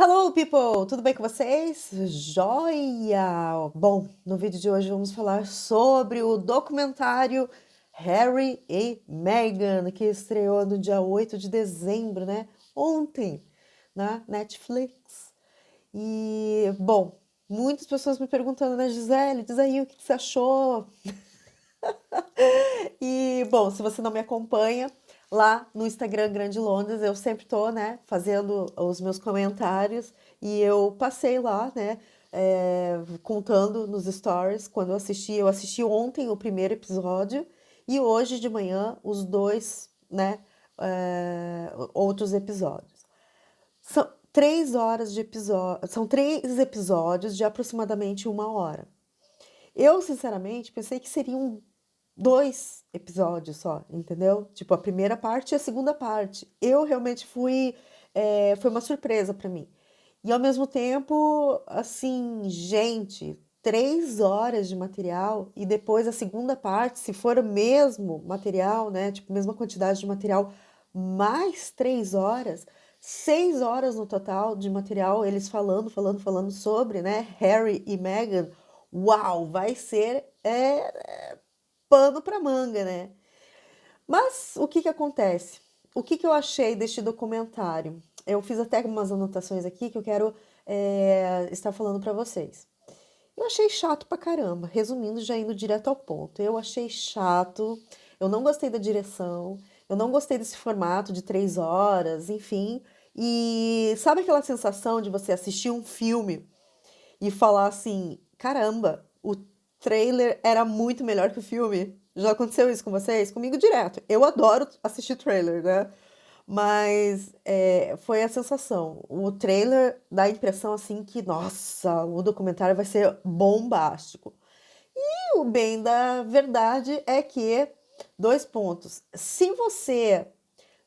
Hello, people! Tudo bem com vocês? Joia! Bom, no vídeo de hoje vamos falar sobre o documentário Harry e Meghan, que estreou no dia 8 de dezembro, né? Ontem, na Netflix. E, bom, muitas pessoas me perguntando, né, Gisele, diz aí o que você achou? E, bom, se você não me acompanha, lá no Instagram Grande Londres, eu sempre tô, né, fazendo os meus comentários e eu passei lá, né, contando nos stories quando eu assisti ontem o primeiro episódio e hoje de manhã os dois, né, outros episódios. São 3 horas de episódio, são 3 episódios de aproximadamente 1 hora. Eu, sinceramente, pensei que seriam 2 episódios só, entendeu? Tipo, a primeira parte e a segunda parte. Eu realmente foi uma surpresa pra mim. E ao mesmo tempo, assim, gente, 3 horas de material e depois a segunda parte, se for o mesmo material, né? Tipo, mesma quantidade de material, mais 3 horas, 6 horas no total de material, eles falando sobre, né? Harry e Meghan. Uau, vai ser pano para manga, né? Mas o que que acontece? O que que eu achei deste documentário? Eu fiz até algumas anotações aqui que eu quero estar falando para vocês. Eu achei chato pra caramba, resumindo, já indo direto ao ponto. Eu achei chato, eu não gostei da direção, eu não gostei desse formato de 3 horas, enfim. E sabe aquela sensação de você assistir um filme e falar assim: caramba, o trailer era muito melhor que o filme? Já aconteceu isso com vocês? Comigo direto. Eu adoro assistir trailer, né? Mas foi a sensação. O trailer dá a impressão assim que, nossa, o documentário vai ser bombástico. E o bem da verdade é que, dois pontos. Se você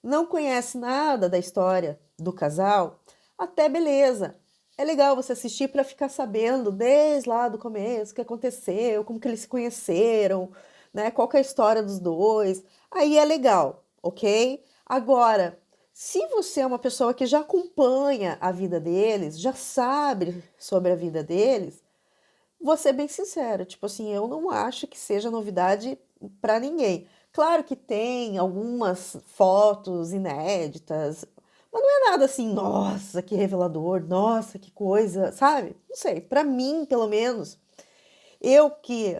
não conhece nada da história do casal, até beleza. É legal você assistir para ficar sabendo desde lá do começo o que aconteceu, como que eles se conheceram, né? Qual que é a história dos dois. Aí é legal, ok? Agora, se você é uma pessoa que já acompanha a vida deles, já sabe sobre a vida deles, vou ser bem sincera, tipo assim, eu não acho que seja novidade para ninguém. Claro que tem algumas fotos inéditas, mas não é nada assim, nossa, que revelador, nossa, que coisa, sabe? Não sei, para mim, pelo menos, eu que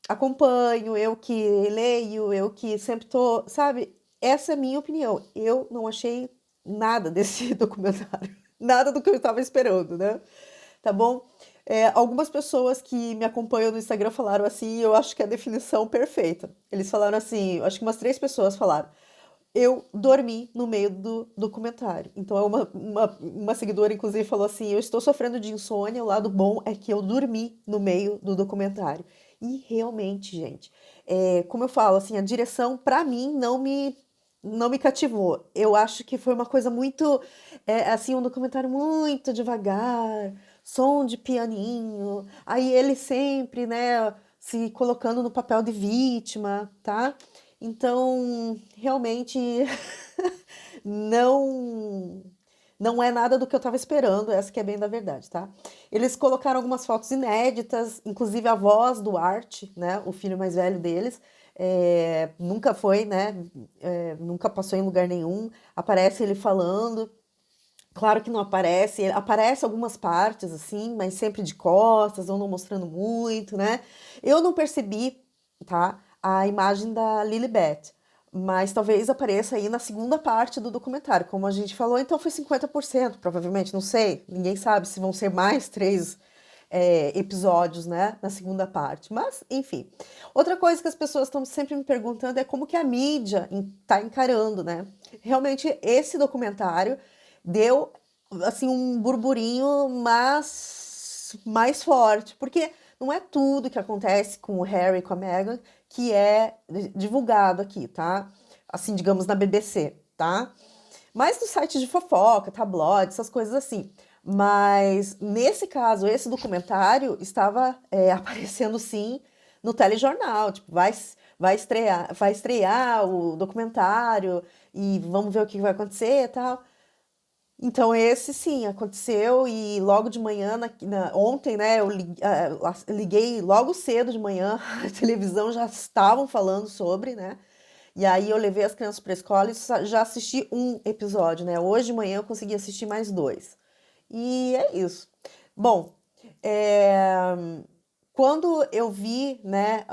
acompanho, eu que leio, eu que sempre tô, sabe? Essa é a minha opinião. Eu não achei nada desse documentário, nada do que eu estava esperando, né? Tá bom? Algumas pessoas que me acompanham no Instagram falaram assim, e eu acho que é a definição perfeita. Eles falaram assim, eu acho que umas 3 pessoas falaram. Eu dormi no meio do documentário. Então, uma seguidora, inclusive, falou assim: eu estou sofrendo de insônia, o lado bom é que eu dormi no meio do documentário. E realmente, gente, como eu falo, assim, a direção, pra mim, não me cativou. Eu acho que foi uma coisa muito, assim, um documentário muito devagar, som de pianinho, aí ele sempre, né, se colocando no papel de vítima, tá? Então, realmente não não é nada do que eu estava esperando, essa que é bem da verdade, tá? Eles colocaram algumas fotos inéditas, inclusive a voz do Art, né, o filho mais velho deles, nunca foi, né, nunca passou em lugar nenhum, aparece ele falando, claro que não aparece, aparece algumas partes assim, mas sempre de costas ou não mostrando muito, né? Eu não percebi, tá, a imagem da Lilibet, mas talvez apareça aí na segunda parte do documentário, como a gente falou, então foi 50%, provavelmente, não sei, ninguém sabe se vão ser mais 3 episódios, né, na segunda parte, mas enfim. Outra coisa que as pessoas estão sempre me perguntando é como que a mídia está encarando, né? Realmente esse documentário deu assim um burburinho, mas mais forte, porque não é tudo que acontece com o Harry e com a Meghan que é divulgado aqui, tá? Assim, digamos na BBC, tá? Mas no site de fofoca, tabloide, essas coisas assim. Mas nesse caso, esse documentário estava aparecendo sim no telejornal, tipo, vai estrear o documentário e vamos ver o que vai acontecer e tal. Então, esse sim, aconteceu e logo de manhã, ontem, né, liguei logo cedo de manhã, a televisão já estavam falando sobre, né? E aí eu levei as crianças para a escola e já assisti um episódio, né? Hoje de manhã eu consegui assistir mais dois. E é isso. Bom, é, quando eu vi, né,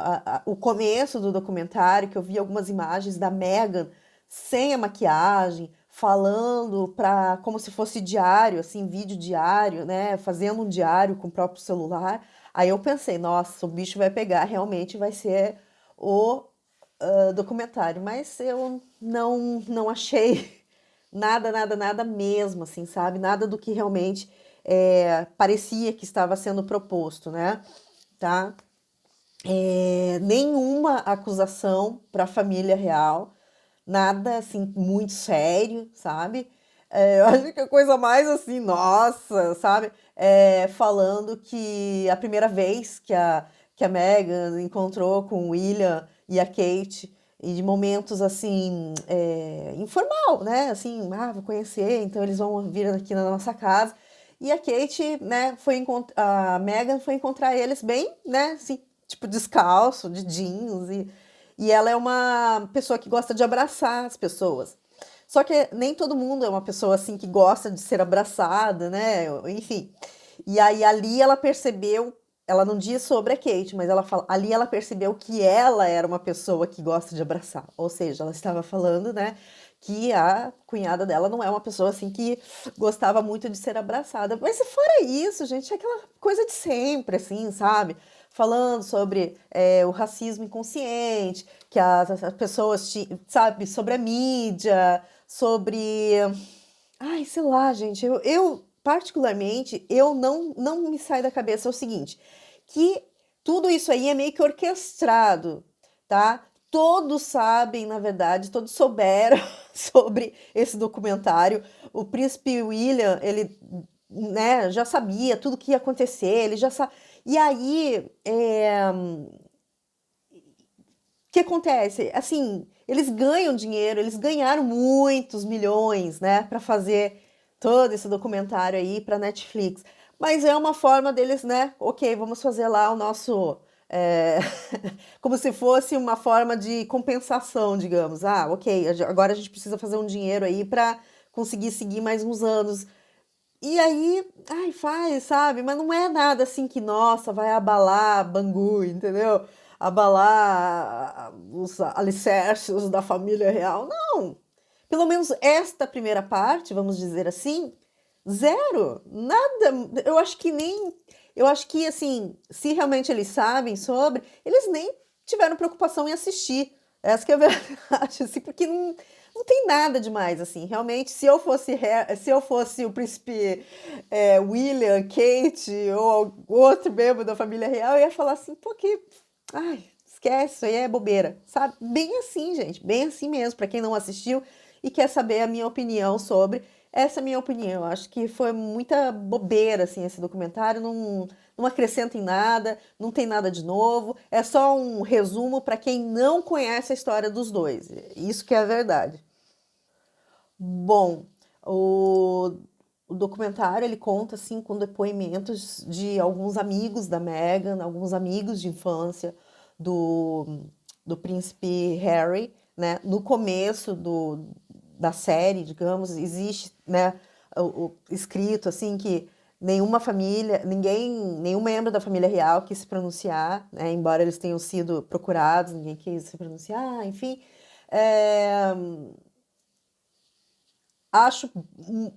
o começo do documentário, que eu vi algumas imagens da Megan sem a maquiagem, falando para como se fosse diário, assim, vídeo diário, né, fazendo um diário com o próprio celular, aí eu pensei, nossa, o bicho vai pegar, realmente vai ser o documentário, mas eu não achei nada, nada, nada mesmo, assim, sabe? Nada do que realmente parecia que estava sendo proposto, né? Tá? Nenhuma acusação para a família real, nada assim muito sério, sabe? Eu acho que a coisa mais assim, nossa, sabe? Falando que a primeira vez que a Meghan encontrou com o William e a Kate, e de momentos assim, informal, né? Assim, vou conhecer, então eles vão vir aqui na nossa casa. E a Kate, né, a Meghan foi encontrar eles bem, né, assim, tipo descalço, de jeans, e ela é uma pessoa que gosta de abraçar as pessoas. Só que nem todo mundo é uma pessoa assim que gosta de ser abraçada, né? Enfim. E aí ali ela percebeu, ela não diz sobre a Kate, mas ela fala, ali ela percebeu que ela era uma pessoa que gosta de abraçar. Ou seja, ela estava falando, né, que a cunhada dela não é uma pessoa assim que gostava muito de ser abraçada. Mas se fora isso, gente, é aquela coisa de sempre, assim, sabe? Falando sobre o racismo inconsciente, que as pessoas, sabe, sobre a mídia, sobre. Ai, sei lá, gente, particularmente, eu não me sai da cabeça o seguinte, que tudo isso aí é meio que orquestrado, tá? Todos sabem, na verdade, todos souberam sobre esse documentário. O príncipe William, ele, né, já sabia tudo que ia acontecer, ele já sabe. E aí, o que acontece? Assim, eles ganham dinheiro, eles ganharam muitos milhões, né, para fazer todo esse documentário aí para Netflix. Mas é uma forma deles, né? Ok, vamos fazer lá o nosso. é, Como se fosse uma forma de compensação, digamos. Ah, ok, agora a gente precisa fazer um dinheiro aí para conseguir seguir mais uns anos. E aí, ai, faz, sabe? Mas não é nada assim que, nossa, vai abalar Bangu, entendeu? Abalar os alicerces da família real. Não. Pelo menos esta primeira parte, vamos dizer assim, zero. Nada. Eu acho que nem. Eu acho que, assim, se realmente eles sabem sobre, eles nem tiveram preocupação em assistir. Essa que é a verdade, assim, porque não tem nada demais, assim. Realmente, se eu fosse o príncipe William, Kate ou algum outro membro da família real, eu ia falar assim, pô, que. Ai, esquece, isso aí é bobeira, sabe? Bem assim, gente, bem assim mesmo. Pra quem não assistiu e quer saber a minha opinião sobre, essa é a minha opinião. Eu acho que foi muita bobeira, assim, esse documentário. Não acrescenta em nada, não tem nada de novo. É só um resumo para quem não conhece a história dos dois. Isso que é a verdade. Bom, o, o documentário ele conta assim com depoimentos de alguns amigos da Meghan, alguns amigos de infância do príncipe Harry, né? No começo da série, digamos, existe, né, escrito assim que nenhuma família, nenhum membro da família real quis se pronunciar, né? Embora eles tenham sido procurados, ninguém quis se pronunciar, enfim. É, acho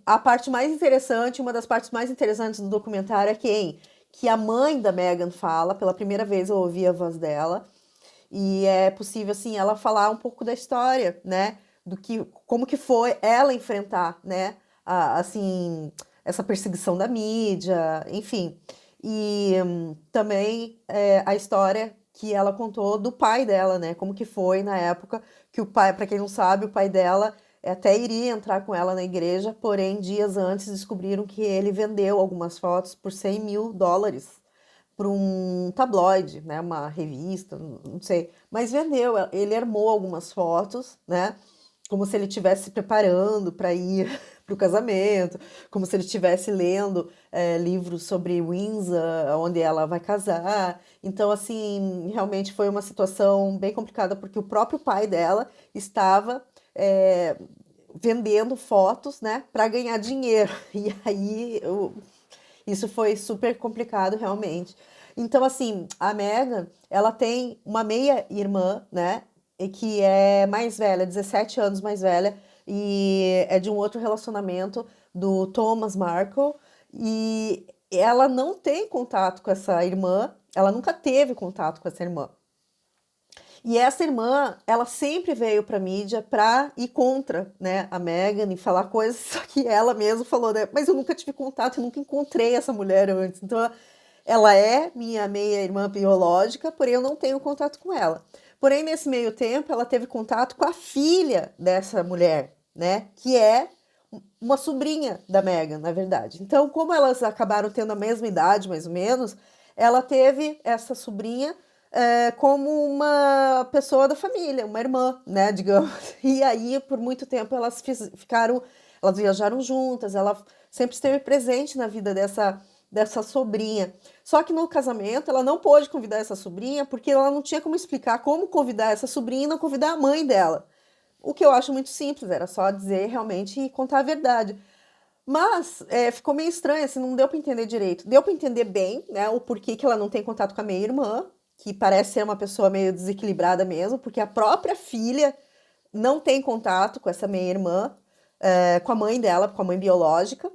a parte mais interessante, uma das partes mais interessantes do documentário é que a mãe da Megan fala, pela primeira vez eu ouvi a voz dela, e é possível assim ela falar um pouco da história, né, do que como que foi ela enfrentar, né, assim, essa perseguição da mídia, enfim. E também a história que ela contou do pai dela, né, como que foi na época que o pai, para quem não sabe, o pai dela até iria entrar com ela na igreja, porém, dias antes descobriram que ele vendeu algumas fotos por US$ 100.000 para um tabloide, né, uma revista, não sei, mas vendeu. Ele armou algumas fotos, né, como se ele estivesse se preparando para ir para o casamento, como se ele estivesse lendo livros sobre Windsor, onde ela vai casar. Então, assim, realmente foi uma situação bem complicada, porque o próprio pai dela estava vendendo fotos, né, para ganhar dinheiro. E aí, isso foi super complicado, realmente. Então, assim, a Megan, ela tem uma meia-irmã, né? E que é mais velha, 17 anos mais velha, e é de um outro relacionamento do Thomas Markle. E ela não tem contato com essa irmã, ela nunca teve contato com essa irmã. E essa irmã, ela sempre veio para mídia para ir contra, né, a Meghan e falar coisas, só que ela mesma falou, né, mas eu nunca tive contato, eu nunca encontrei essa mulher antes. Então, ela é minha meia-irmã biológica, porém eu não tenho contato com ela. Porém, nesse meio tempo, ela teve contato com a filha dessa mulher, né, que é uma sobrinha da Meghan, na verdade. Então, como elas acabaram tendo a mesma idade, mais ou menos, ela teve essa sobrinha como uma pessoa da família, uma irmã, né, digamos. E aí, por muito tempo, elas viajaram juntas, ela sempre esteve presente na vida dessa sobrinha. Só que no casamento, ela não pôde convidar essa sobrinha, porque ela não tinha como explicar como convidar essa sobrinha e não convidar a mãe dela. O que eu acho muito simples, era só dizer realmente e contar a verdade. Mas ficou meio estranho, assim, não deu para entender direito. Deu para entender bem, né, o porquê que ela não tem contato com a minha irmã, que parece ser uma pessoa meio desequilibrada mesmo, porque a própria filha não tem contato com essa minha irmã, com a mãe dela, com a mãe biológica.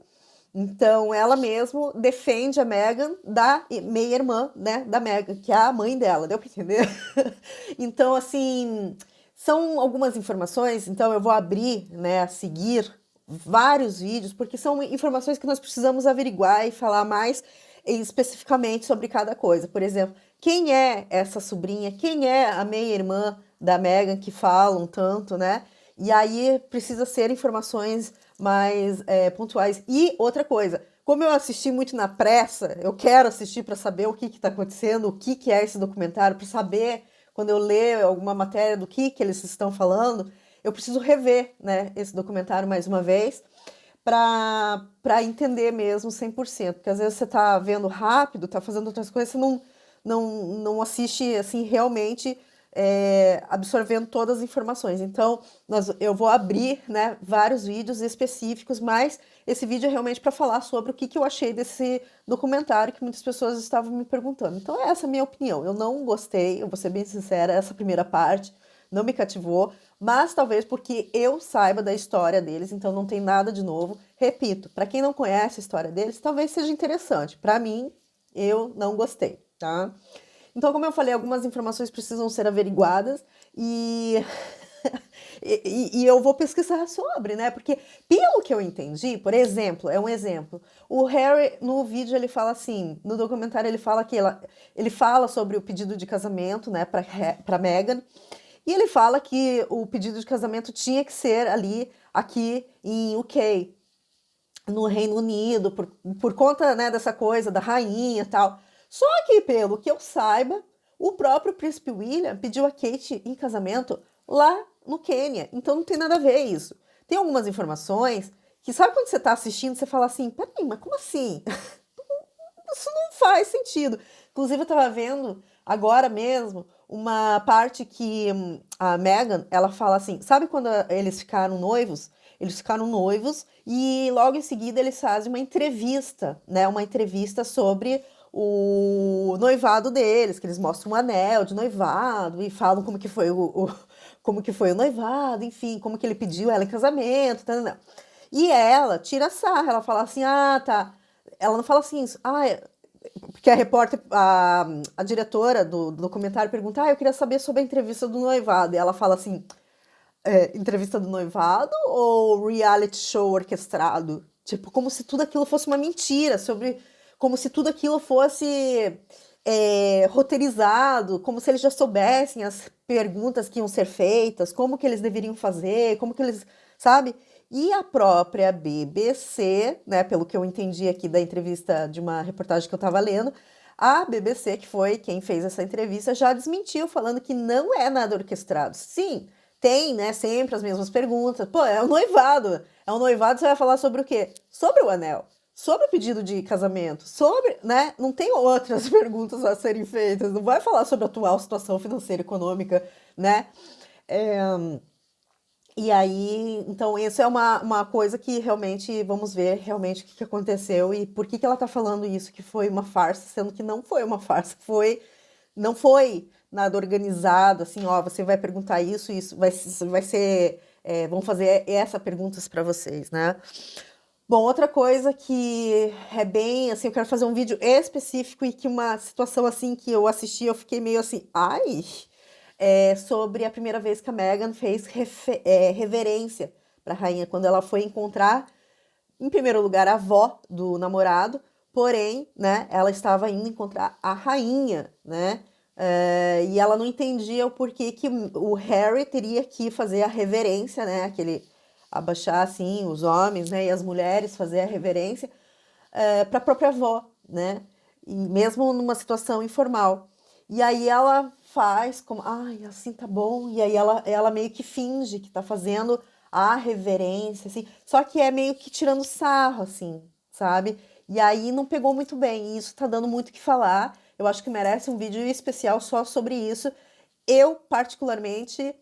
Então, ela mesmo defende a Meghan da meia-irmã, né, da Meghan, que é a mãe dela, deu para entender? Então, assim, são algumas informações, então eu vou abrir, né, a seguir vários vídeos, porque são informações que nós precisamos averiguar e falar mais especificamente sobre cada coisa. Por exemplo, quem é essa sobrinha? Quem é a meia-irmã da Meghan que falam tanto, né? E aí precisa ser informações mais pontuais. E outra coisa, como eu assisti muito na pressa, eu quero assistir para saber o que está acontecendo, o que é esse documentário, para saber, quando eu ler alguma matéria do que eles estão falando, eu preciso rever, né, esse documentário mais uma vez para entender mesmo 100%, porque às vezes você está vendo rápido, está fazendo outras coisas, você não assiste assim realmente absorvendo todas as informações. Então, eu vou abrir, né, vários vídeos específicos, mas esse vídeo é realmente para falar sobre o que eu achei desse documentário que muitas pessoas estavam me perguntando. Então, essa é a minha opinião. Eu não gostei, eu vou ser bem sincera, essa primeira parte não me cativou, mas talvez porque eu saiba da história deles, então não tem nada de novo. Repito, para quem não conhece a história deles, talvez seja interessante. Para mim, eu não gostei, tá? Então, como eu falei, algumas informações precisam ser averiguadas e e eu vou pesquisar sobre, né? Porque, pelo que eu entendi, por exemplo, é um exemplo, o Harry, no vídeo, ele fala assim, no documentário, ele fala que ele fala sobre o pedido de casamento, né, para Meghan, e ele fala que o pedido de casamento tinha que ser ali, aqui em UK, no Reino Unido, por conta, né, dessa coisa da rainha e tal. Só que, pelo que eu saiba, o próprio príncipe William pediu a Kate em casamento lá no Quênia. Então não tem nada a ver isso. Tem algumas informações que, sabe quando você está assistindo, você fala assim, peraí, mas como assim? Isso não faz sentido. Inclusive, eu estava vendo agora mesmo uma parte que a Meghan, ela fala assim, sabe quando eles ficaram noivos? Eles ficaram noivos e logo em seguida eles fazem uma entrevista, né? Uma entrevista sobre o noivado deles, que eles mostram um anel de noivado e falam como que foi como que foi o noivado, enfim, como que ele pediu ela em casamento, tá, tá, tá. E ela tira sarra, ela fala assim, ah, tá. Ela não fala assim, ah, porque a repórter, a diretora do documentário pergunta, ah, eu queria saber sobre a entrevista do noivado. E ela fala assim, entrevista do noivado ou reality show orquestrado? Tipo, como se tudo aquilo fosse uma mentira, como se tudo aquilo fosse roteirizado, como se eles já soubessem as perguntas que iam ser feitas, como que eles deveriam fazer, como que eles, sabe? E a própria BBC, né, pelo que eu entendi aqui da entrevista de uma reportagem que eu estava lendo, a BBC, que foi quem fez essa entrevista, já desmentiu, falando que não é nada orquestrado. Sim, tem, né, sempre as mesmas perguntas. Pô, é um noivado. É um noivado, você vai falar sobre o quê? Sobre o anel, sobre o pedido de casamento, sobre, né? Não tem outras perguntas a serem feitas. Não vai falar sobre a atual situação financeira e econômica, né? É, e aí, então, isso é uma coisa que realmente, vamos ver realmente o que aconteceu e por que ela tá falando isso, que foi uma farsa, sendo que não foi uma farsa, não foi nada organizado, assim, ó, você vai perguntar isso, vai ser, vão fazer essa perguntas para vocês, né? Bom, outra coisa que é bem, assim, eu quero fazer um vídeo específico e que uma situação, assim, que eu assisti, eu fiquei meio assim, ai, sobre a primeira vez que a Meghan fez reverência para a rainha, quando ela foi encontrar, em primeiro lugar, a avó do namorado, porém, né, ela estava indo encontrar a rainha, né, e ela não entendia o porquê que o Harry teria que fazer a reverência, né, aquele abaixar assim os homens, né, e as mulheres fazer a reverência para a própria avó, né, e mesmo numa situação informal. E aí ela faz como, ai, assim tá bom, e aí ela meio que finge que tá fazendo a reverência, assim, só que é meio que tirando sarro, assim, sabe? E aí não pegou muito bem, e isso tá dando muito o que falar. Eu acho que merece um vídeo especial só sobre isso. Eu, particularmente,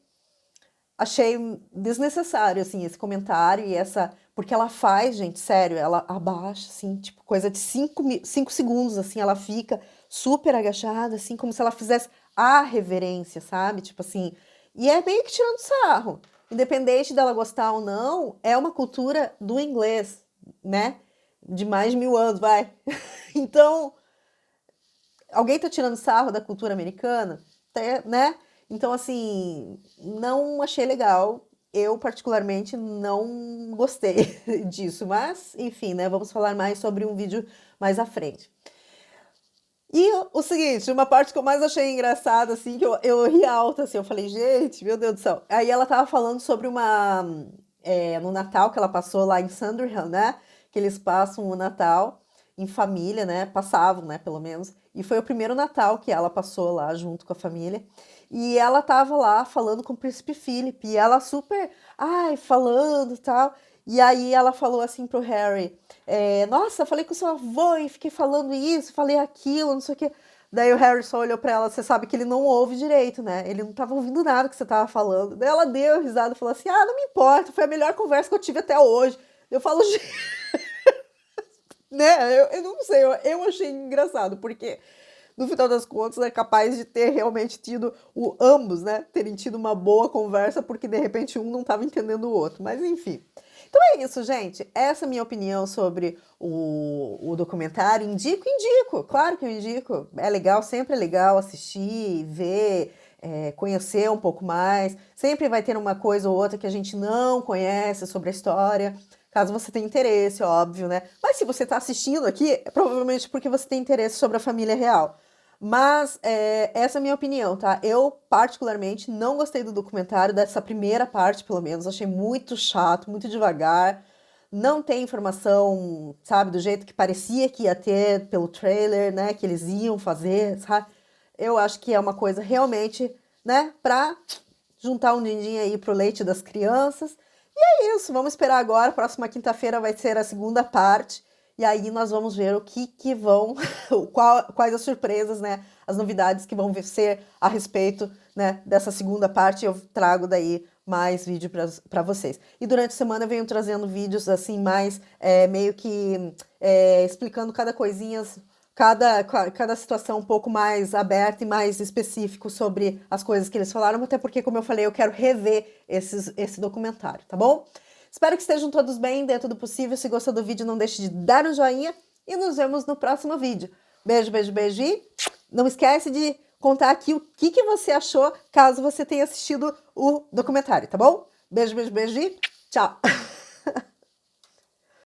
achei desnecessário, assim, esse comentário e essa... Porque ela faz, gente, sério, ela abaixa, assim, tipo, coisa de 5 segundos, assim, ela fica super agachada, assim, como se ela fizesse a reverência, sabe? Tipo assim, e é meio que tirando sarro. Independente dela gostar ou não, é uma cultura do inglês, né? De mais de 1000 anos, vai. Então, alguém tá tirando sarro da cultura americana, né? Então, assim, não achei legal. Eu, particularmente, não gostei disso. Mas, enfim, né? Vamos falar mais sobre um vídeo mais à frente. E o seguinte, uma parte que eu mais achei engraçada, assim, que eu ri alto, assim, eu falei, gente, meu Deus do céu. Aí ela tava falando sobre no Natal que ela passou lá em Sandringham, né? Que eles passam o Natal em família, né? Passavam, né, pelo menos. E foi o primeiro Natal que ela passou lá junto com a família. E ela tava lá falando com o príncipe Philip, e ela super, ai, falando e tal. E aí ela falou assim pro Harry, nossa, falei com sua avó e fiquei falando isso, falei aquilo, não sei o quê. Daí o Harry só olhou pra ela, você sabe que ele não ouve direito, né? Ele não tava ouvindo nada que você tava falando. Daí ela deu risada e falou assim, ah, não me importa, foi a melhor conversa que eu tive até hoje. Eu falo, né? Eu não sei, eu achei engraçado, porque no final das contas é capaz de ter realmente tido ambos, né? Terem tido uma boa conversa, porque de repente um não estava entendendo o outro. Mas enfim. Então é isso, gente. Essa é a minha opinião sobre o documentário. Indico, claro que eu indico. É legal, sempre é legal assistir, ver, conhecer um pouco mais. Sempre vai ter uma coisa ou outra que a gente não conhece sobre a história. Caso você tenha interesse, óbvio, né? Mas se você está assistindo aqui, é provavelmente porque você tem interesse sobre a família real. Mas essa é a minha opinião, tá? Eu, particularmente, não gostei do documentário, dessa primeira parte, pelo menos. Achei muito chato, muito devagar. Não tem informação, sabe, do jeito que parecia que ia ter pelo trailer, né? Que eles iam fazer, sabe? Eu acho que é uma coisa realmente, né? Pra juntar um din-din aí pro leite das crianças. E é isso, vamos esperar agora. Próxima quinta-feira vai ser a segunda parte. E aí nós vamos ver o que vão, quais as surpresas, né? As novidades que vão ser a respeito, né, dessa segunda parte. Eu trago daí mais vídeo para vocês. E durante a semana eu venho trazendo vídeos assim, mais meio que explicando cada coisinha, cada situação um pouco mais aberta e mais específico sobre as coisas que eles falaram, até porque, como eu falei, eu quero rever esse documentário, tá bom? Espero que estejam todos bem, dentro do possível. Se gostou do vídeo, não deixe de dar um joinha e nos vemos no próximo vídeo. Beijo, beijo, beijo e não esquece de contar aqui o que você achou, caso você tenha assistido o documentário, tá bom? Beijo, beijo, beijo e tchau!